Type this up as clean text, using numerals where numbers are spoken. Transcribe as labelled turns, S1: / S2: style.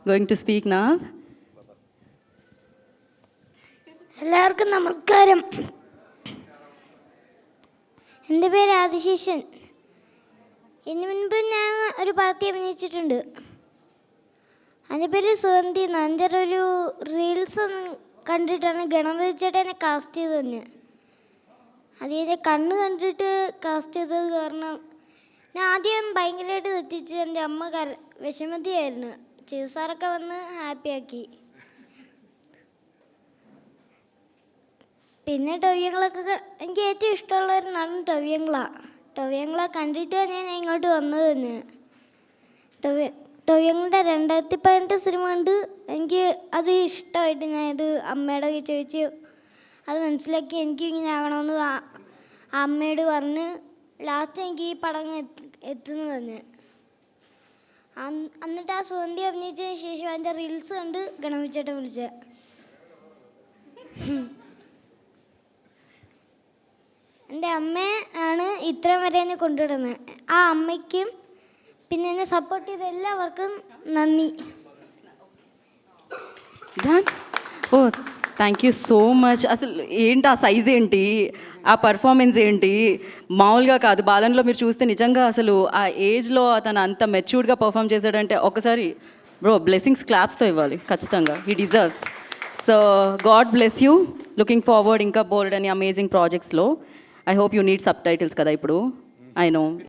S1: going to speak now.
S2: എല്ലാവർക്കും നമസ്കാരം. എൻ്റെ പേര് ആദിശേഷൻ. ഇതിനു മുൻപ് ഞാൻ ഒരു പടത്തിൽ അഭിനയിച്ചിട്ടുണ്ട്. അതിൻ്റെ പേര് സുഗന്ധി. എൻ്റെ ഒരു റീൽസ് കണ്ടിട്ടാണ് ഗണപതി ചേട്ടനെ കാസ്റ്റ് ചെയ്ത് തന്നെ. അതിൻ്റെ കണ്ണ് കണ്ടിട്ട് കാസ്റ്റ് ചെയ്തത് കാരണം ഞാൻ ആദ്യം ഭയങ്കരമായിട്ട് തെറ്റിച്ച് എൻ്റെ അമ്മ വിഷമതിയായിരുന്നു. ചികിത്സാറൊക്കെ വന്ന് ഹാപ്പിയാക്കി. പിന്നെ ടൊവ്യങ്ങളൊക്കെ എനിക്ക് ഏറ്റവും ഇഷ്ടമുള്ള ഒരു നടൻ ടൊവ്യങ്ങളെ കണ്ടിട്ടാണ് ഞാൻ ഇങ്ങോട്ട് വന്നത് തന്നെ. ടൊവ്യങ്ങളുടെ 2018 സിനിമ കണ്ട് എനിക്ക് അത് ഇഷ്ടമായിട്ട് ഞാനത് അമ്മയുടെ ചോദിച്ച് അത് മനസ്സിലാക്കി എനിക്ക് ഇങ്ങനെ ആകണമെന്ന് അമ്മയോട് പറഞ്ഞ് ലാസ്റ്റ് എനിക്ക് ഈ പടം എത്തുന്നത് തന്നെ. എന്നിട്ട് ആ സുഗന്ധി അഭിനയിച്ചതിന് ശേഷം അതിൻ്റെ റീൽസ് കണ്ട് ഗണപതിച്ചേട്ടൻ വിളിച്ച. എൻ്റെ അമ്മ ആണ് ഇത്രയും വരെ എന്നെ കൊണ്ടുവിടുന്നത്. ആ അമ്മയ്ക്കും പിന്നെ എന്നെ സപ്പോർട്ട് ചെയ്ത എല്ലാവർക്കും നന്ദി.
S1: ఓ థ్యాంక్ యూ సో మచ్. అసలు ఏంటి ఆ సైజ్ ఏంటి, ఆ పర్ఫార్మెన్స్ ఏంటి, మామూలుగా కాదు. బాలన్లో మీరు చూస్తే నిజంగా అసలు ఆ ఏజ్లో అతను అంత మెచ్యూర్డ్గా పర్ఫామ్ చేశాడంటే ఒకసారి బ్రో బ్లెస్సింగ్స్ క్లాప్స్తో ఇవ్వాలి ఖచ్చితంగా. He deserves. So God bless you. Looking forward ఇంకా బోల్డ్ అని అమేజింగ్ ప్రాజెక్ట్స్లో. I hope you need subtitles కదా ఇప్పుడు. I no.